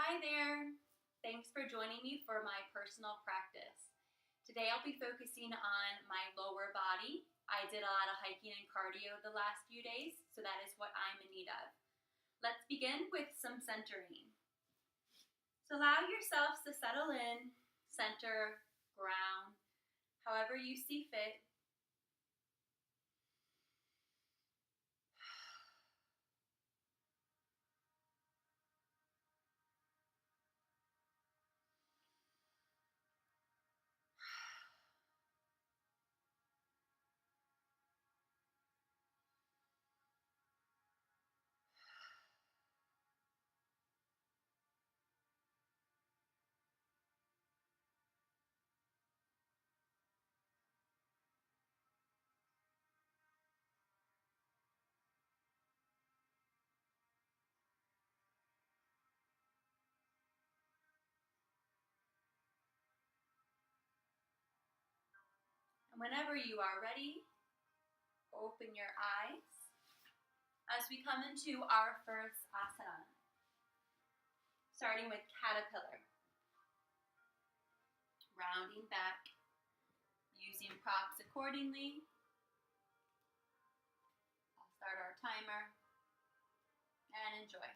Hi there! Thanks for joining me for my personal practice. Today I'll be focusing on my lower body. I did a lot of hiking and cardio the last few days, so that is what I'm in need of. Let's begin with some centering. So allow yourselves to settle in, center, ground, however you see fit. And whenever you are ready, open your eyes as we come into our first asana, starting with caterpillar. Rounding back, using props accordingly. I'll start our timer and enjoy.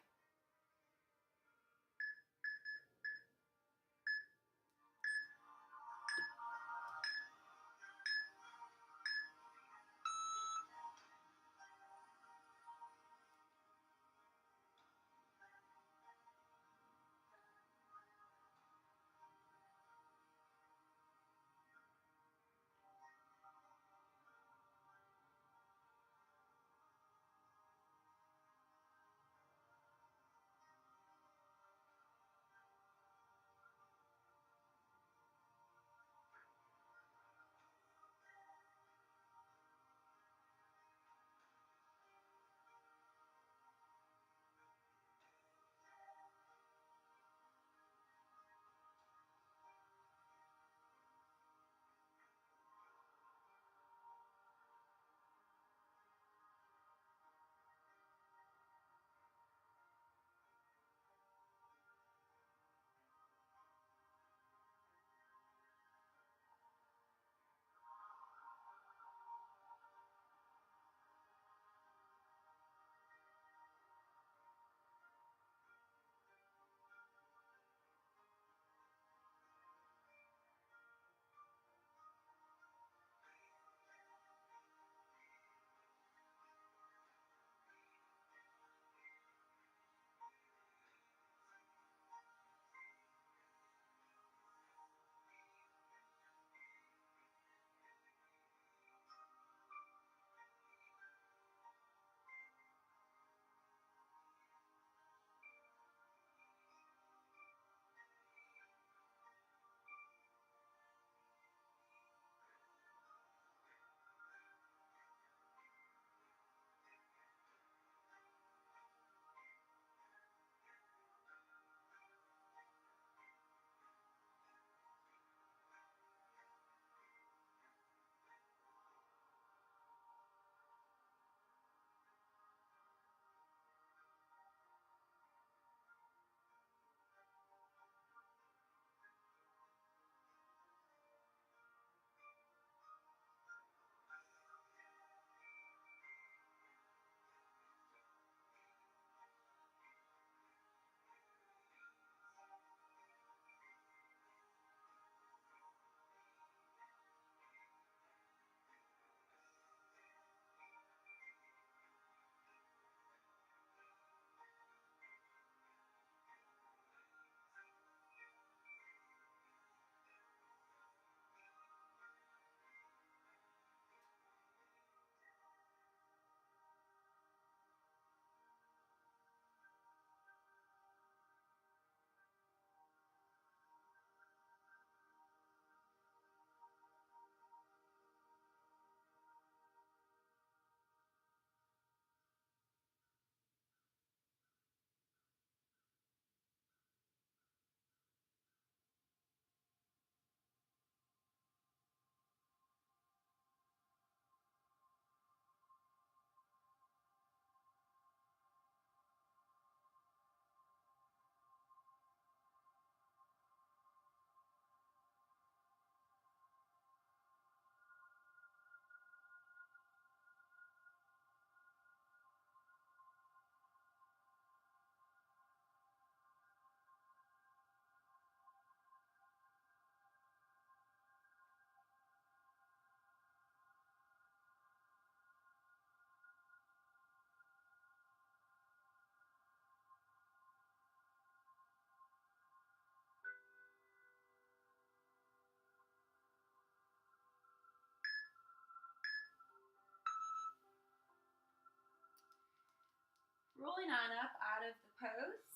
Rolling on up out of the pose.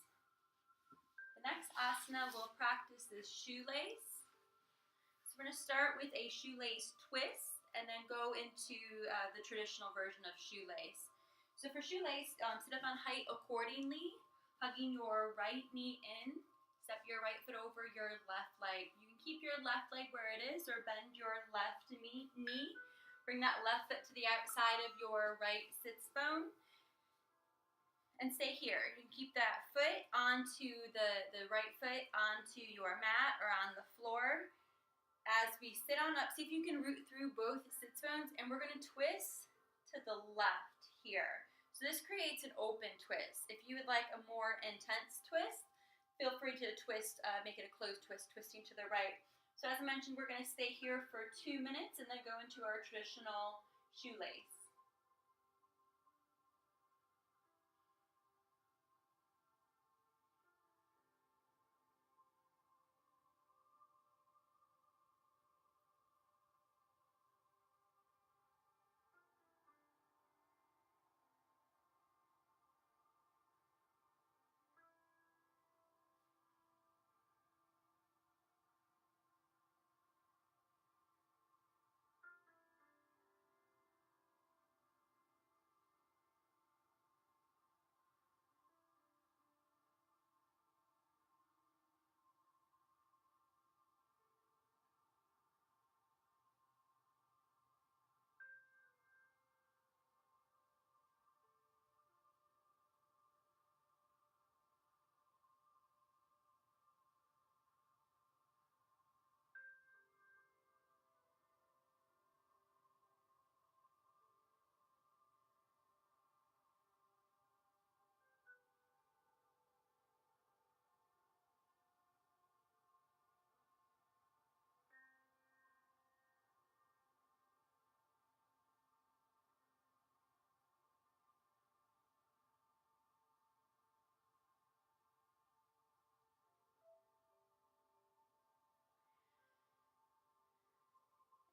The next asana we'll practice is shoelace. So we're going to start with a shoelace twist and then go into the traditional version of shoelace. So for shoelace, sit up on height accordingly, hugging your right knee in. Step your right foot over your left leg. You can keep your left leg where it is or bend your left knee. Bring that left foot to the outside of your right sits bone. And stay here. You can keep that foot onto the right foot onto your mat or on the floor. As we sit on up, see if you can root through both sits bones, and we're going to twist to the left here. So this creates an open twist. If you would like a more intense twist, feel free to twist, make it a closed twist, twisting to the right. So as I mentioned, we're going to stay here for 2 minutes and then go into our traditional shoelace.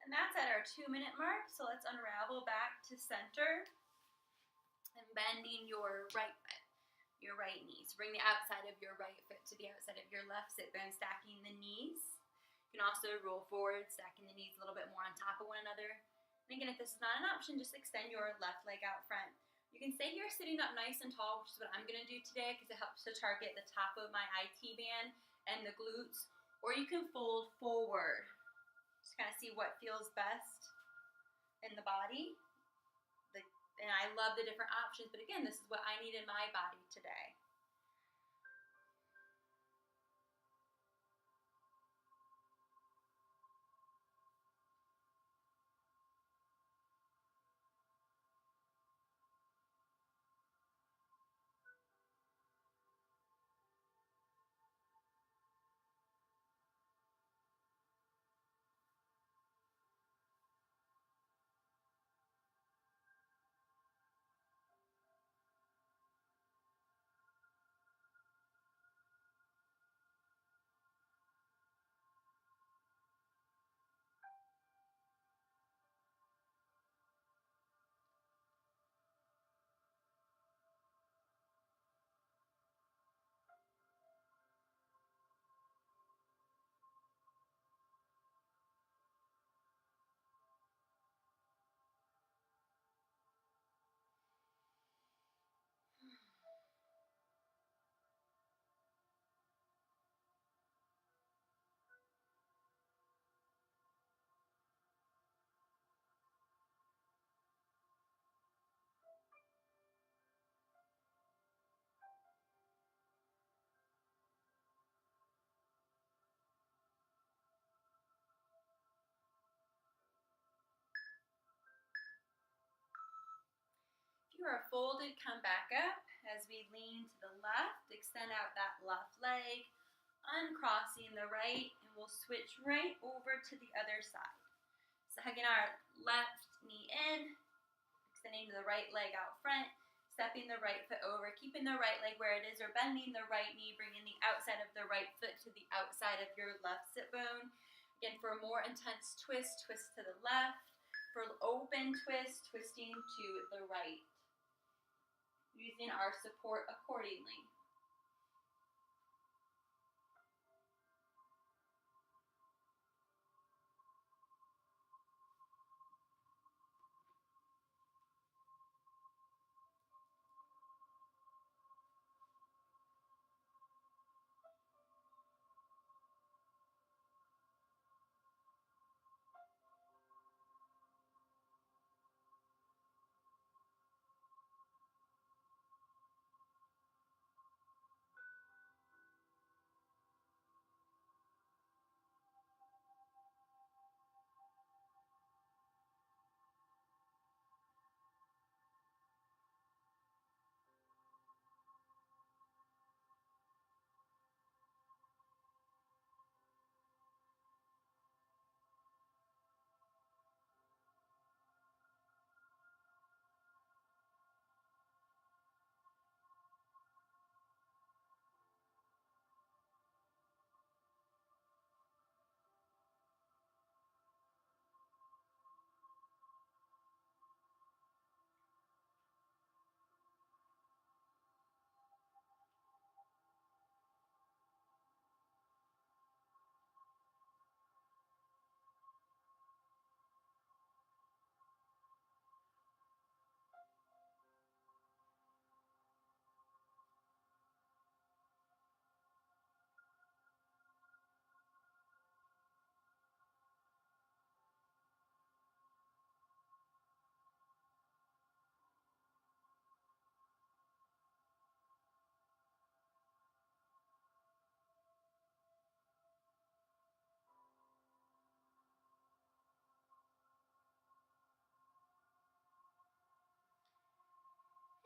And that's at our 2-minute mark, so let's unravel back to center and bending your right foot, your right knee. So bring the outside of your right foot to the outside of your left sit bone, stacking the knees. You can also roll forward, stacking the knees a little bit more on top of one another. And again, if this is not an option, just extend your left leg out front. You can stay here sitting up nice and tall, which is what I'm going to do today because it helps to target the top of my IT band and the glutes. Or you can fold forward. Just kind of see what feels best in the body. And I love the different options, but again, this is what I need in my body today. If you are folded, come back up as we lean to the left, extend out that left leg, uncrossing the right, and we'll switch right over to the other side. So hugging our left knee in, extending the right leg out front, stepping the right foot over, keeping the right leg where it is, or bending the right knee, bringing the outside of the right foot to the outside of your left sit bone. Again, for a more intense twist, twist to the left. For open twist, twisting to the right. using our support accordingly.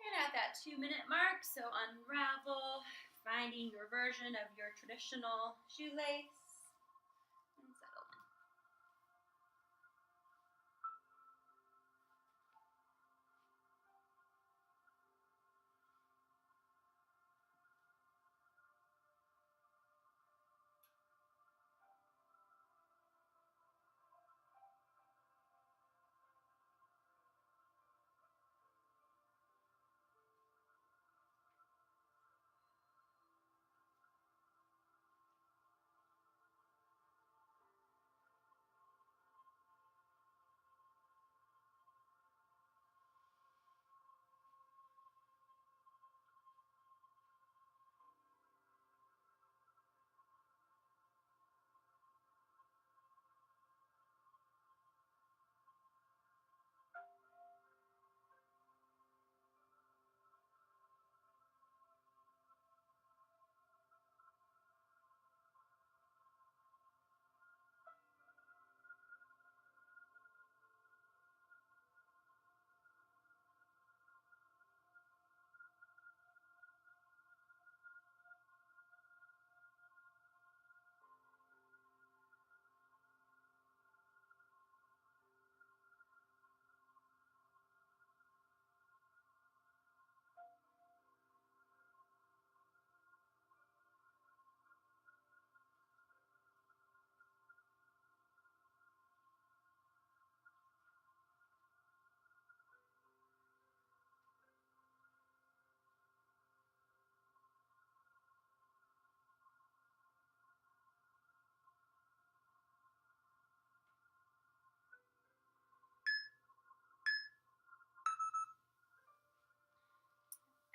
And at that 2-minute mark, so unravel, finding your version of your traditional shoelace, and settle in.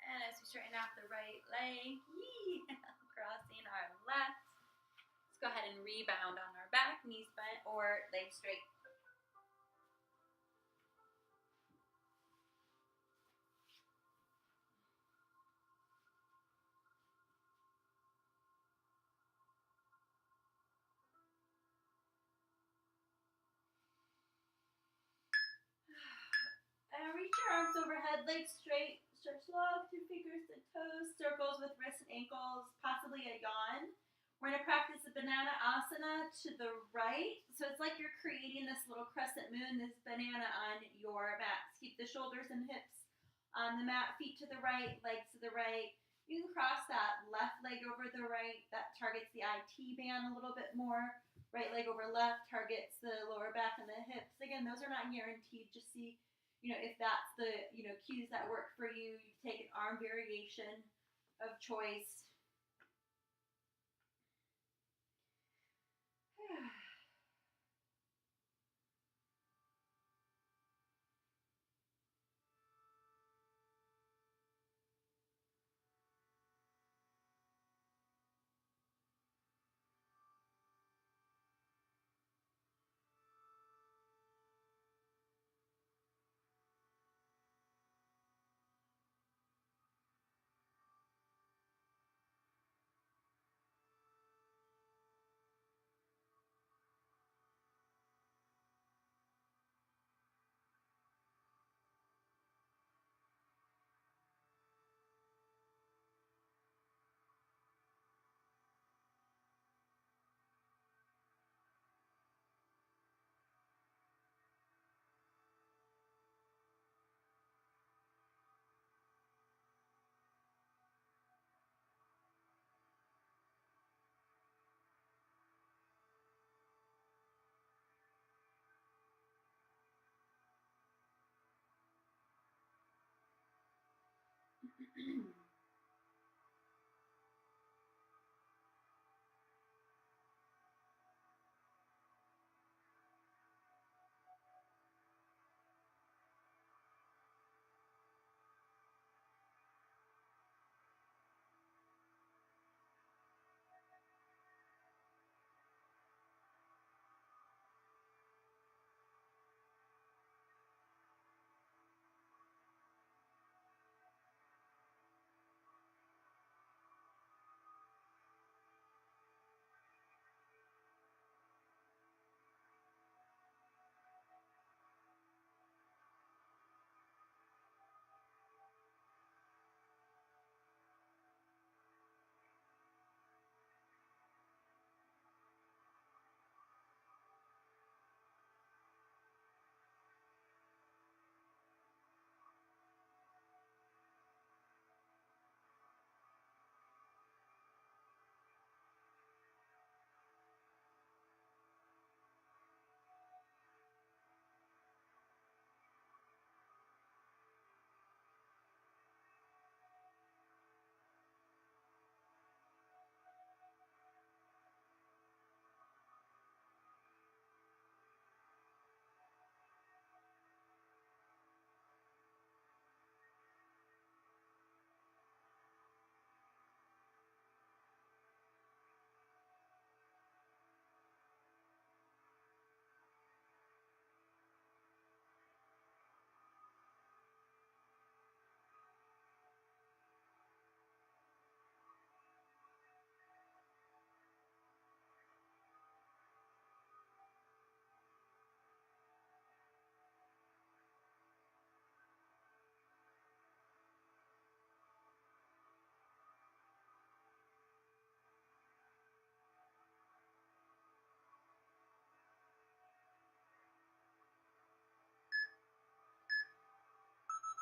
And as we straighten out the right leg, crossing our left. Let's go ahead and rebound on our back, knees bent or legs straight. And reach your arms overhead, legs straight. Stretch long through fingers and toes. Circles with wrists and ankles, possibly a yawn. We're going to practice a banana asana to the right. So it's like you're creating this little crescent moon, this banana on your mat. Keep the shoulders and hips on the mat, feet to the right, legs to the right. You can cross that left leg over the right. That targets the IT band a little bit more. Right leg over left targets the lower back and the hips. Again, those are not guaranteed. Just see If that's the, cues that work for you, you take an arm variation of choice.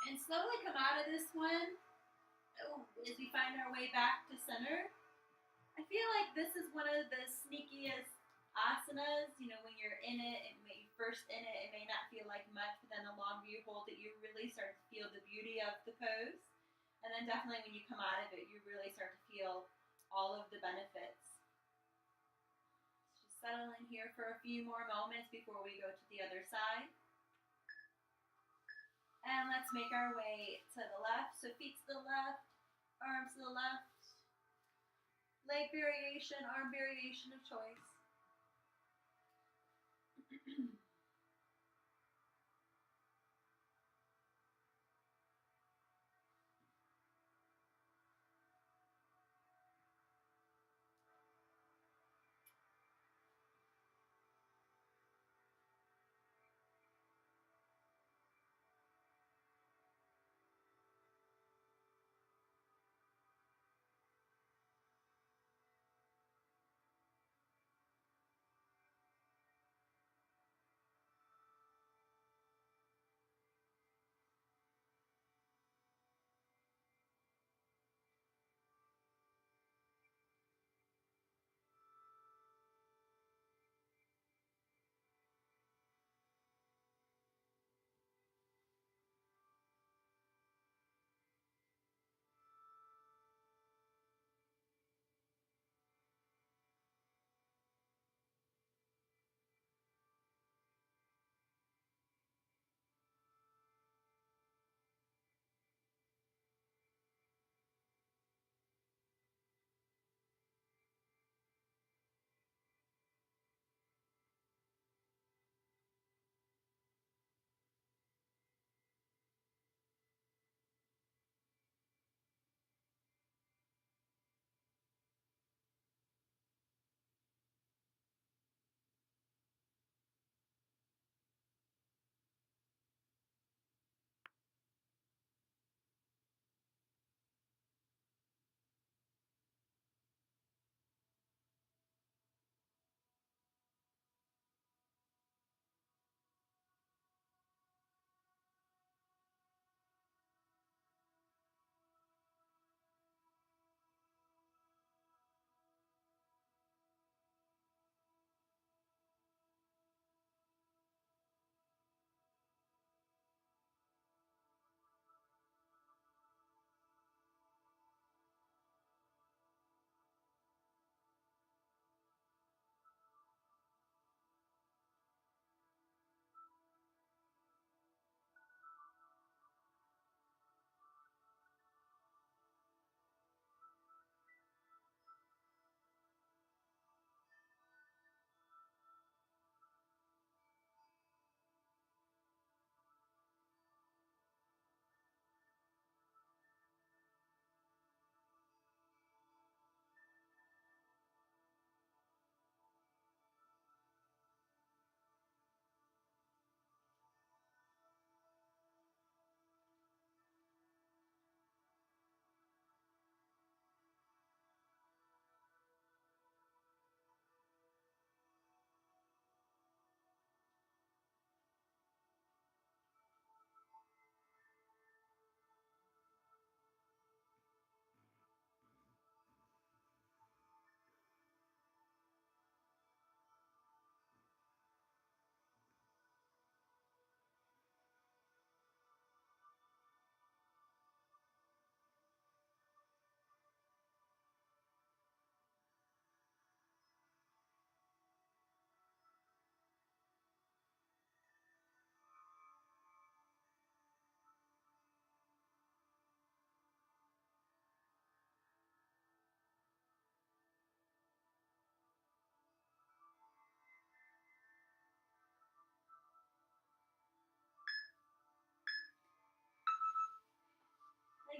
And slowly come out of this one. As we find our way back to center. I feel like this is one of the sneakiest asanas. When you're in it, and when you're first in it, it may not feel like much, but then the longer you hold it, you really start to feel the beauty of the pose. And then definitely when you come out of it, you really start to feel all of the benefits. Just settle in here for a few more moments before we go to the other side. And let's make our way to the left. So feet to the left, arms to the left. Leg variation, arm variation of choice.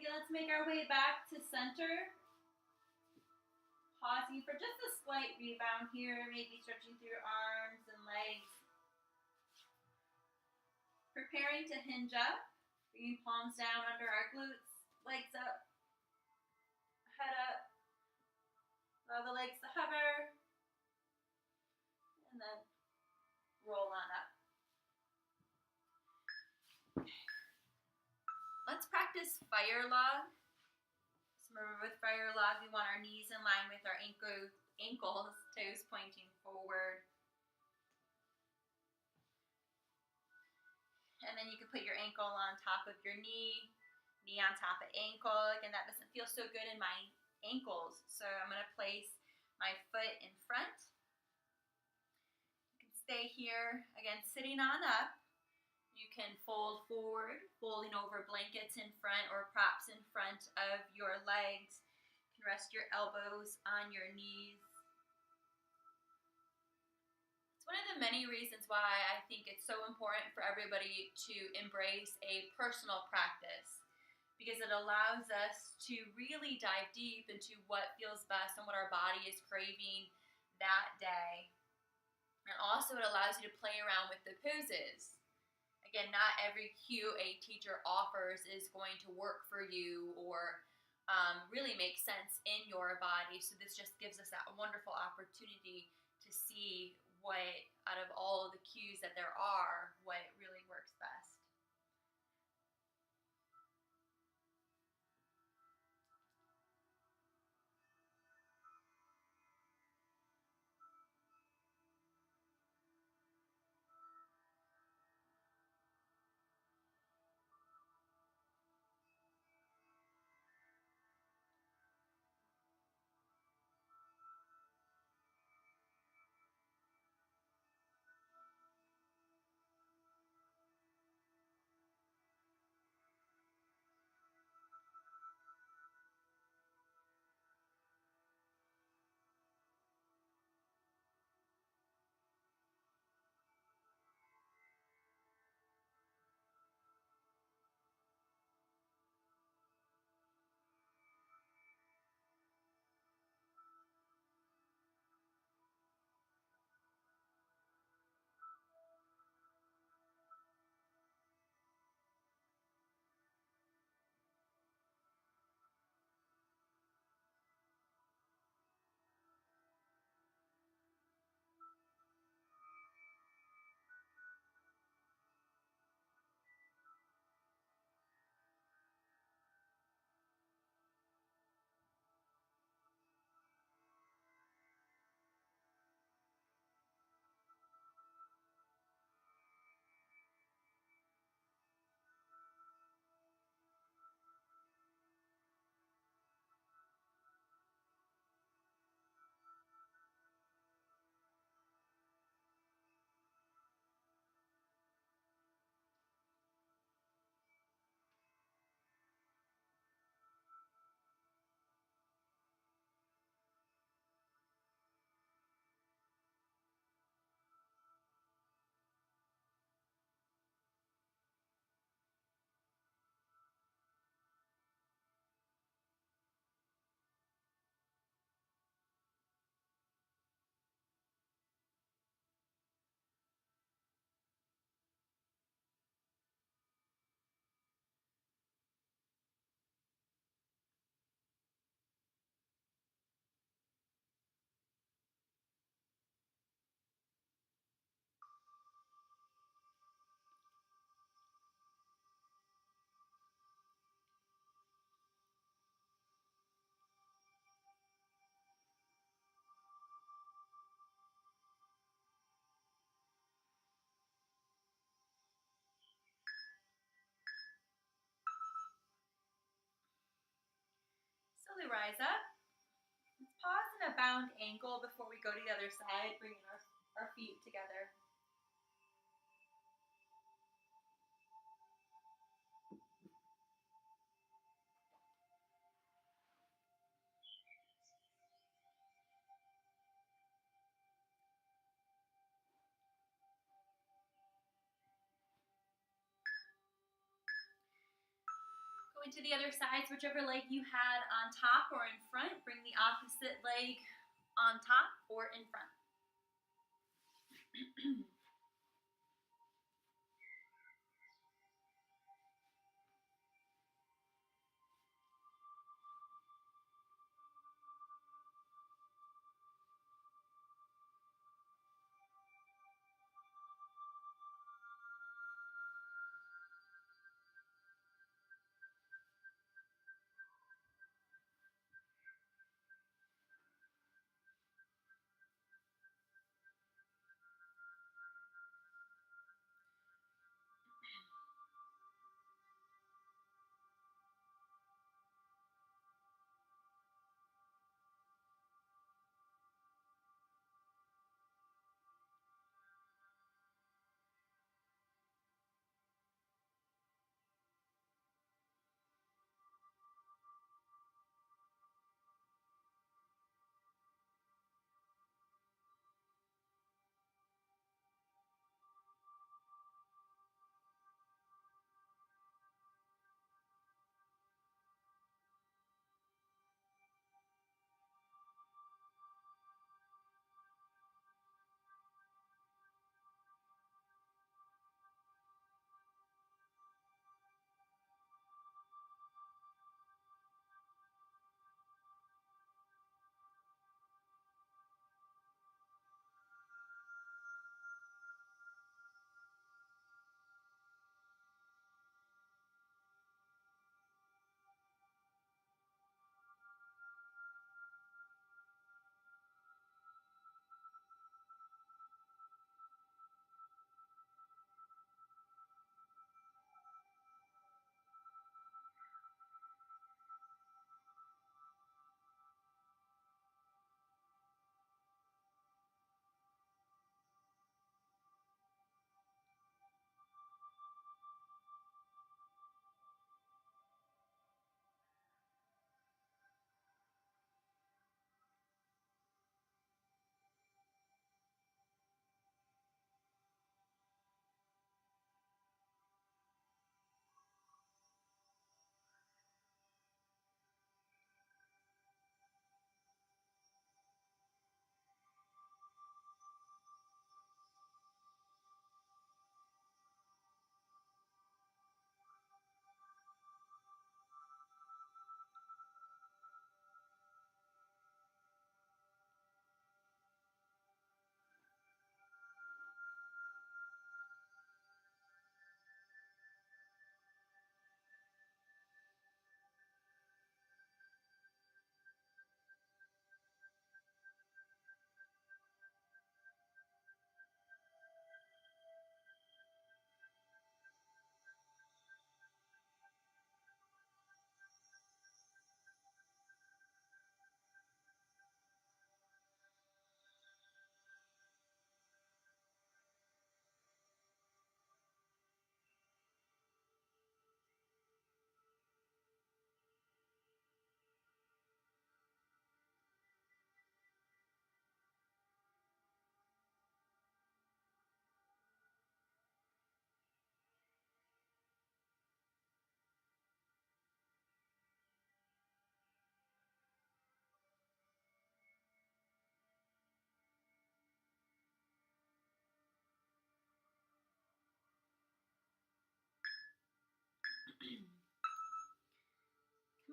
Okay, let's make our way back to center. Pausing for just a slight rebound here, maybe stretching through your arms and legs. Preparing to hinge up, bringing palms down under our glutes, legs up, head up, allow the legs to hover, and then roll on up. Let's practice fire log. So remember with fire log, we want our knees in line with our ankles, toes pointing forward. And then you can put your ankle on top of your knee on top of ankle. Again, that doesn't feel so good in my ankles, so I'm going to place my foot in front. You can stay here, again, sitting on up. You can fold forward, folding over blankets in front or props in front of your legs. You can rest your elbows on your knees. It's one of the many reasons why I think it's so important for everybody to embrace a personal practice, because it allows us to really dive deep into what feels best and what our body is craving that day. And also it allows you to play around with the poses. Again, not every cue a teacher offers is going to work for you or really make sense in your body. So this just gives us that wonderful opportunity to see what, out of all of the cues that there are, what really works best. Slowly rise up. Let's pause in a bound angle before we go to the other side, bringing our feet together. Going to the other sides, whichever leg you had on top or in front, bring the opposite leg on top or in front.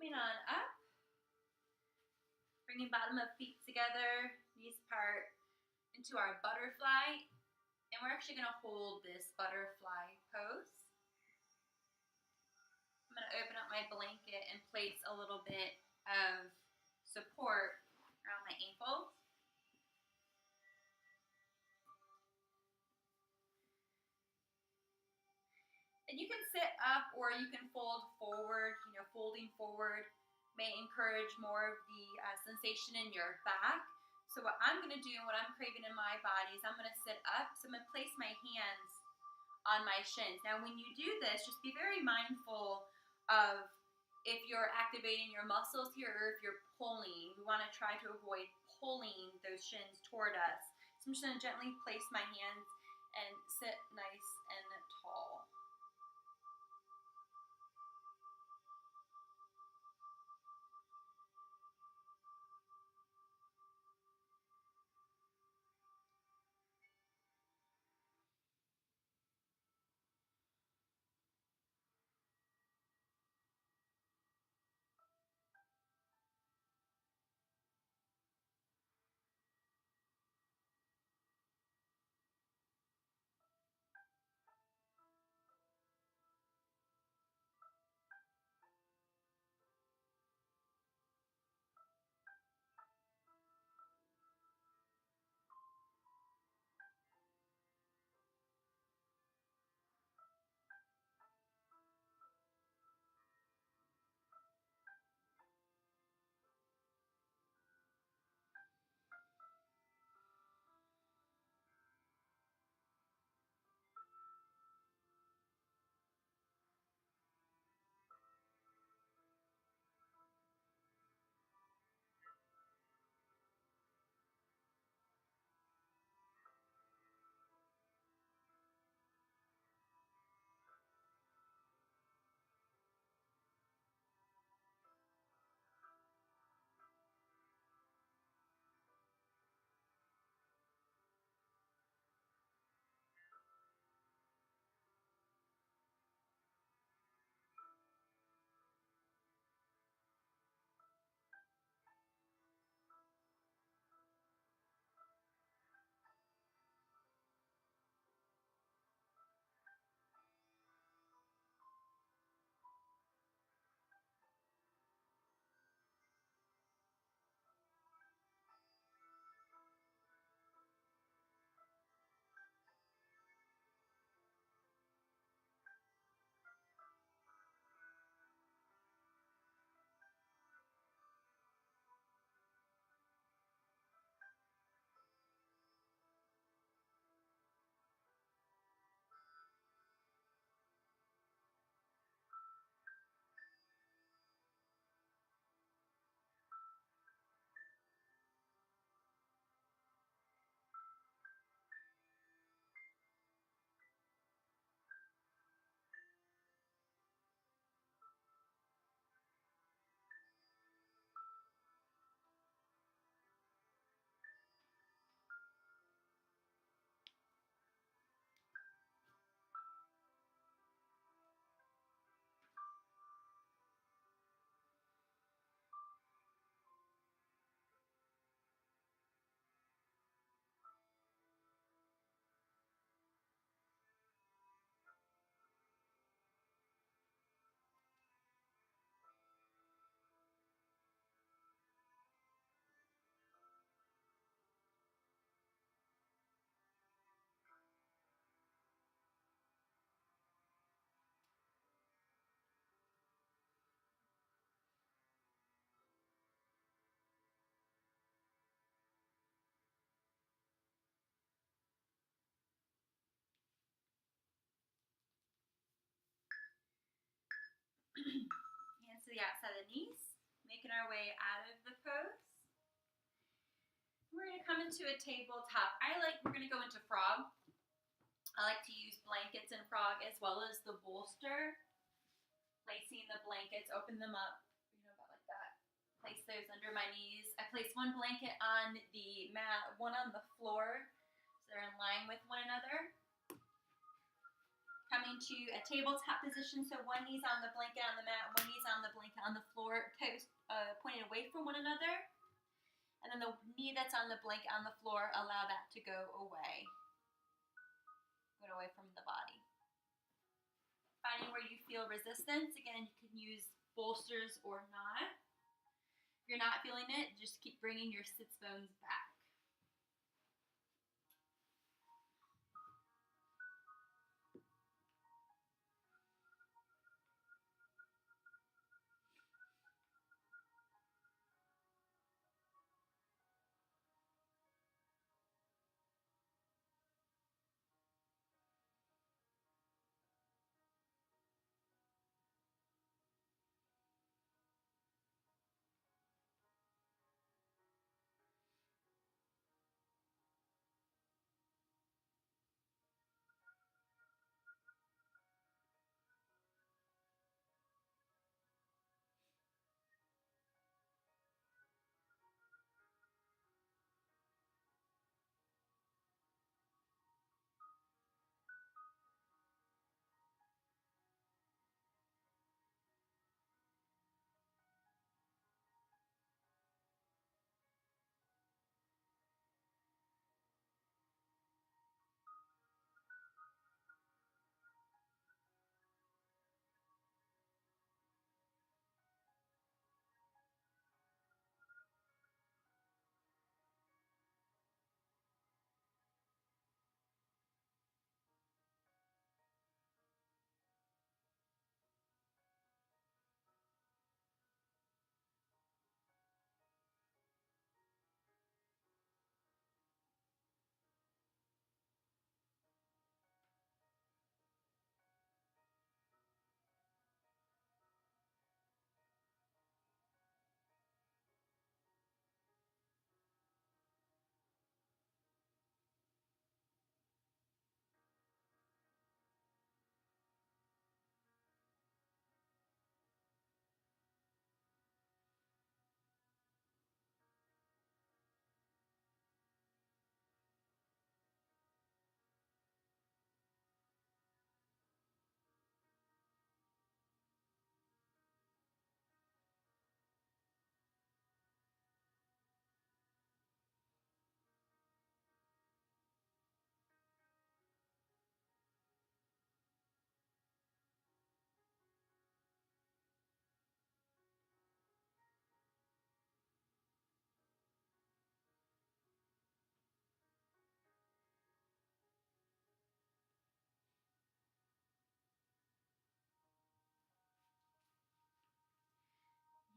Coming on up, bringing bottom of feet together, knees apart into our butterfly, and we're actually going to hold this butterfly pose. I'm going to open up my blanket and place a little bit of support around my ankles. And you can sit up or you can fold forward. Folding forward may encourage more of the sensation in your back. So what I'm going to do and what I'm craving in my body is I'm going to sit up. So I'm going to place my hands on my shins. Now when you do this, just be very mindful of if you're activating your muscles here or if you're pulling. We want to try to avoid pulling those shins toward us. So I'm just going to gently place my hands and sit nice and tall. the outside of the knees, making our way out of the pose. We're going to come into a tabletop. We're going to go into frog. I like to use blankets in frog as well as the bolster. Placing the blankets, open them up, about like that. Place those under my knees. I place one blanket on the mat, one on the floor, so they're in line with one another. Coming to a tabletop position, so one knee's on the blanket on the mat, one knee's on the blanket on the floor, toes pointed away from one another. And then the knee that's on the blanket on the floor, allow that to go away. Go away from the body. Finding where you feel resistance. Again, you can use bolsters or not. If you're not feeling it, just keep bringing your sits bones back.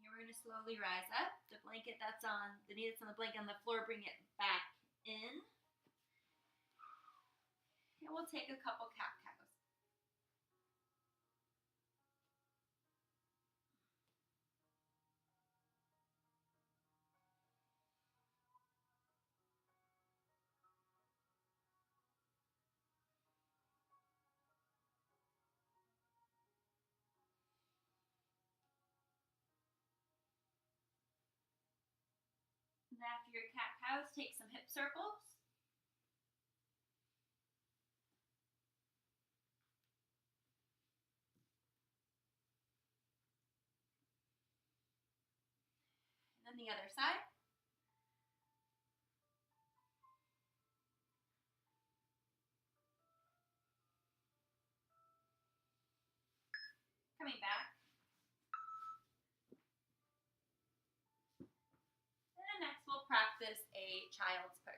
We're going to slowly rise up. The blanket that's on, the knee that's on the blanket on the floor, bring it back in. And we'll take a couple cat-cows. And after your cat-cows, take some hip circles. And then the other side. Coming back. And then next we'll practice a child's pose.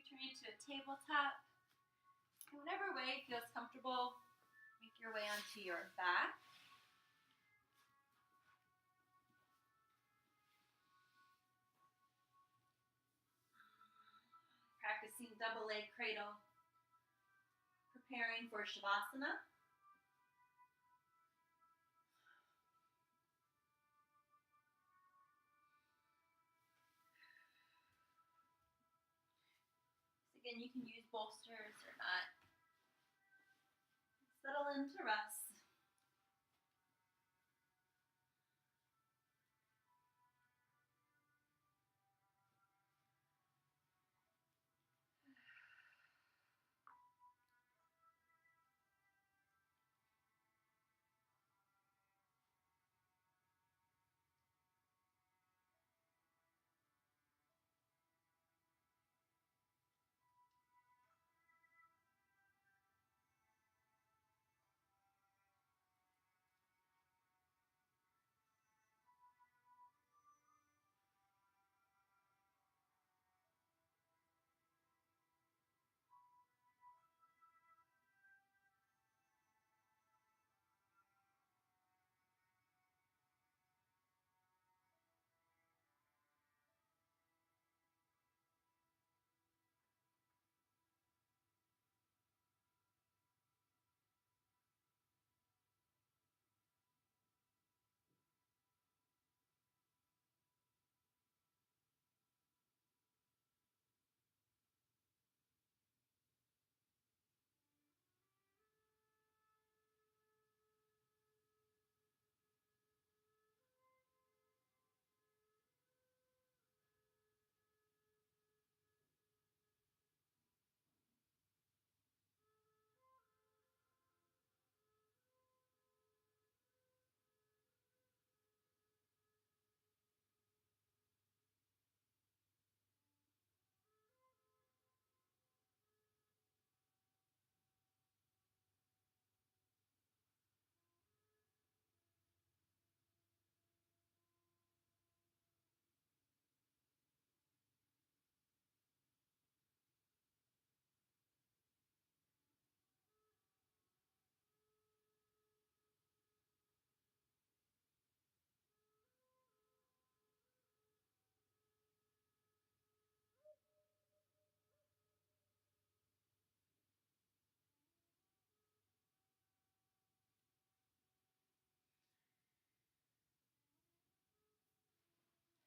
returning to a tabletop. In whatever way feels comfortable, make your way onto your back. Practicing double leg cradle, preparing for Shavasana. So again, you can use bolsters or not. Settle into rest.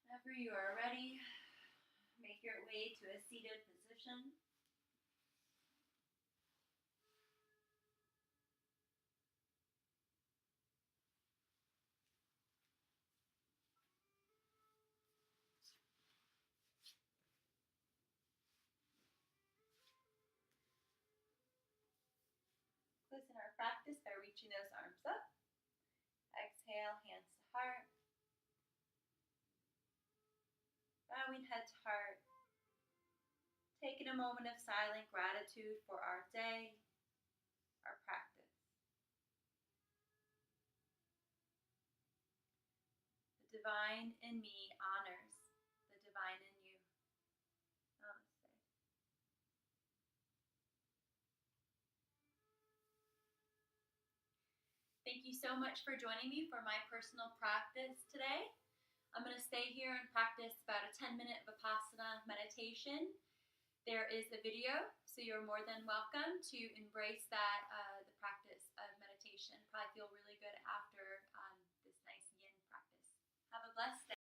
Whenever you are ready, make your way to a seated position. Closing our practice by reaching those arms up. Exhale, hands to heart. Bowing head to heart. Taking a moment of silent gratitude for our day, our practice. The divine in me honors the divine in you. Namaste. Thank you so much for joining me for my personal practice today. I'm going to stay here and practice about a 10-minute Vipassana meditation. There is a video, so you're more than welcome to embrace that, the practice of meditation. Probably feel really good after this nice yin practice. Have a blessed